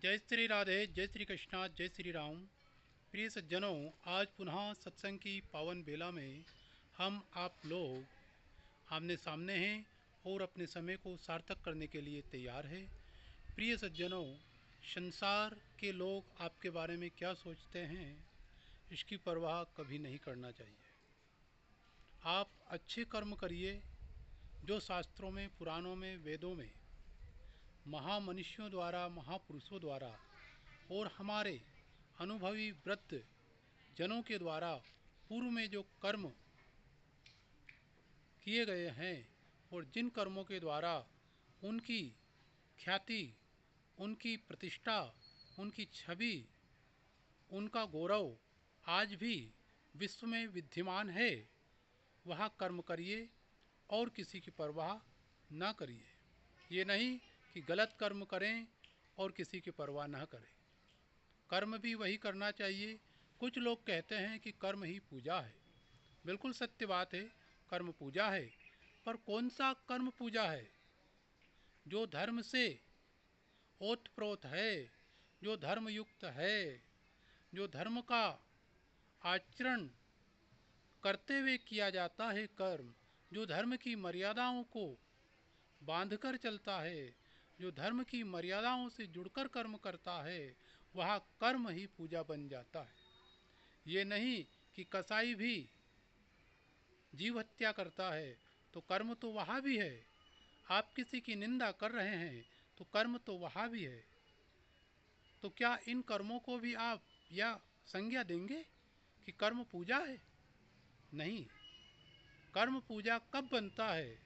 जय श्री राधे, जय श्री कृष्णा, जय श्री राम। प्रिय सज्जनों, आज पुनः सत्संग की पावन बेला में हम आप लोग आमने सामने हैं और अपने समय को सार्थक करने के लिए तैयार है। प्रिय सज्जनों, संसार के लोग आपके बारे में क्या सोचते हैं, इसकी परवाह कभी नहीं करना चाहिए। आप अच्छे कर्म करिए जो शास्त्रों में, पुराणों में, वेदों में महामनुष्यों द्वारा, महापुरुषों द्वारा और हमारे अनुभवी वृद्ध जनों के द्वारा पूर्व में जो कर्म किए गए हैं और जिन कर्मों के द्वारा उनकी ख्याति, उनकी प्रतिष्ठा, उनकी छवि, उनका गौरव आज भी विश्व में विद्यमान है, वह कर्म करिए और किसी की परवाह ना करिए। ये नहीं कि गलत कर्म करें और किसी की परवाह ना करें। कर्म भी वही करना चाहिए। कुछ लोग कहते हैं कि कर्म ही पूजा है। बिल्कुल सत्य बात है, कर्म पूजा है, पर कौन सा कर्म पूजा है? जो धर्म से ओतप्रोत है, जो धर्मयुक्त है, जो धर्म का आचरण करते हुए किया जाता है कर्म, जो धर्म की मर्यादाओं को बांधकर चलता है, जो धर्म की मर्यादाओं से जुड़कर कर्म करता है, वह कर्म ही पूजा बन जाता है। ये नहीं कि कसाई भी जीव हत्या करता है तो कर्म तो वहाँ भी है। आप किसी की निंदा कर रहे हैं तो कर्म तो वहाँ भी है। तो क्या इन कर्मों को भी आप या संज्ञा देंगे कि कर्म पूजा है? नहीं। कर्म पूजा कब बनता है,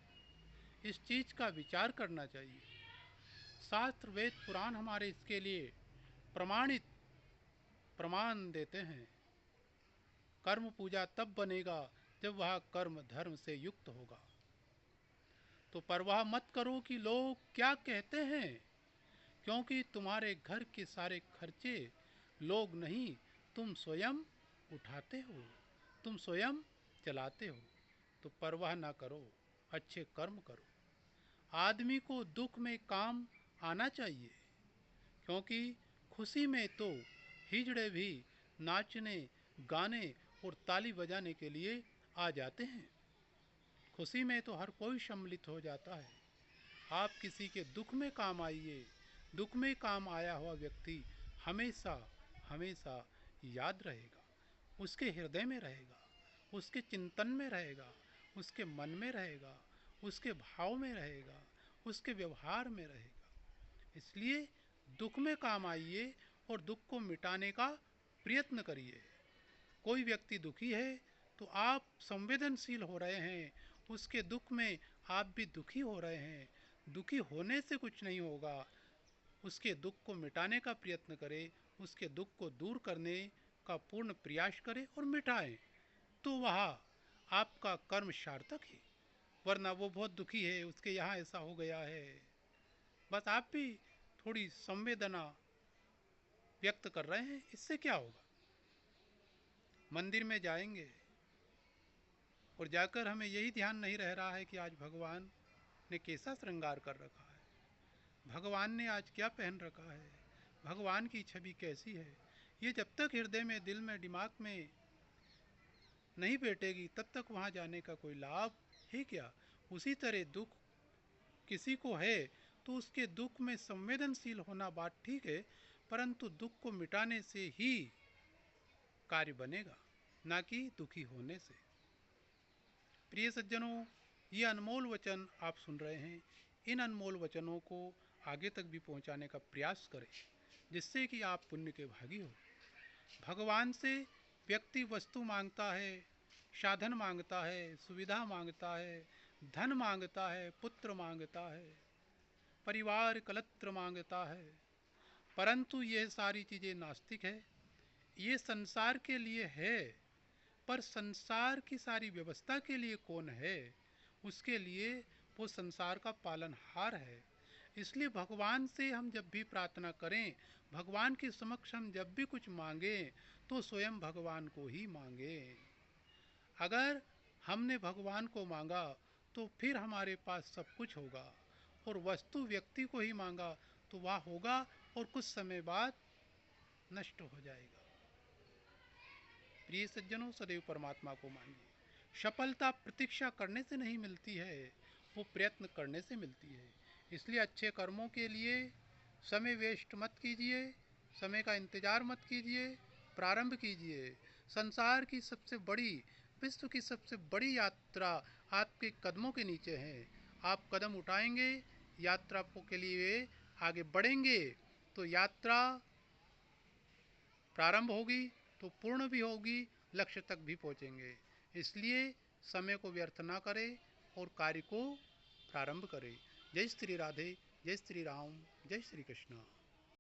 इस चीज का विचार करना चाहिए। शास्त्र, वेद, पुराण हमारे इसके लिए प्रमाणित प्रमाण देते हैं। कर्म पूजा तब बनेगा जब वह कर्म धर्म से युक्त होगा। तो परवाह मत करो कि लोग क्या कहते हैं, क्योंकि तुम्हारे घर के सारे खर्चे लोग नहीं, तुम स्वयं उठाते हो, तुम स्वयं चलाते हो। तो परवाह ना करो, अच्छे कर्म करो। आदमी को दुख में काम आना चाहिए, क्योंकि खुशी में तो हिजड़े भी नाचने, गाने और ताली बजाने के लिए आ जाते हैं। खुशी में तो हर कोई सम्मिलित हो जाता है। आप किसी के दुख में काम आइए। दुख में काम आया हुआ व्यक्ति हमेशा हमेशा याद रहेगा, उसके हृदय में रहेगा, उसके चिंतन में रहेगा, उसके मन में रहेगा, उसके भाव में रहेगा, उसके व्यवहार में रहेगा। इसलिए दुख में काम आइए और दुख को मिटाने का प्रयत्न करिए। कोई व्यक्ति दुखी है तो आप संवेदनशील हो रहे हैं, उसके दुख में आप भी दुखी हो रहे हैं। दुखी होने से कुछ नहीं होगा। उसके दुख को मिटाने का प्रयत्न करें, उसके दुख को दूर करने का पूर्ण प्रयास करें और मिटाएं, तो वह आपका कर्म सार्थक है। वरना वो बहुत दुखी है, उसके यहाँ ऐसा हो गया है, बस आप भी थोड़ी संवेदना व्यक्त कर रहे हैं, इससे क्या होगा? मंदिर में जाएंगे और जाकर हमें यही ध्यान नहीं रह रहा है कि आज भगवान ने कैसा श्रृंगार कर रखा है, भगवान ने आज क्या पहन रखा है, भगवान की छवि कैसी है। ये जब तक हृदय में, दिल में, दिमाग में नहीं बैठेगी, तब तक वहाँ जाने का कोई लाभ है क्या? उसी तरह दुख किसी को है तो उसके दुख में संवेदनशील होना बात ठीक है, परंतु दुख को मिटाने से ही कार्य बनेगा, ना कि दुखी होने से। प्रिय सज्जनों, ये अनमोल वचन आप सुन रहे हैं। इन अनमोल वचनों को आगे तक भी पहुंचाने का प्रयास करें, जिससे कि आप पुण्य के भागी हो। भगवान से व्यक्ति वस्तु मांगता है, साधन मांगता है, सुविधा मांगता है, धन मांगता है, पुत्र मांगता है, परिवार कलत्र मांगता है, परंतु ये सारी चीज़ें नास्तिक है। ये संसार के लिए है, पर संसार की सारी व्यवस्था के लिए कौन है? उसके लिए वो संसार का पालनहार है। इसलिए भगवान से हम जब भी प्रार्थना करें, भगवान के समक्ष हम जब भी कुछ मांगें, तो स्वयं भगवान को ही मांगें। अगर हमने भगवान को मांगा तो फिर हमारे पास सब कुछ होगा, और वस्तु व्यक्ति को ही मांगा तो वह होगा और कुछ समय बाद नष्ट हो जाएगा। प्रिय सज्जनों, सदैव परमात्मा को मानिए। सफलता प्रतीक्षा करने से नहीं मिलती है, वो प्रयत्न करने से मिलती है। इसलिए अच्छे कर्मों के लिए समय वेस्ट मत कीजिए, समय का इंतजार मत कीजिए, प्रारंभ कीजिए। संसार की सबसे बड़ी, विश्व की सबसे बड़ी यात्रा आपके कदमों के नीचे है। आप कदम उठाएंगे, यात्रा के लिए आगे बढ़ेंगे, तो यात्रा प्रारंभ होगी तो पूर्ण भी होगी, लक्ष्य तक भी पहुंचेंगे। इसलिए समय को व्यर्थ ना करें और कार्य को प्रारंभ करें। जय श्री राधे, जय श्री राम, जय श्री कृष्ण।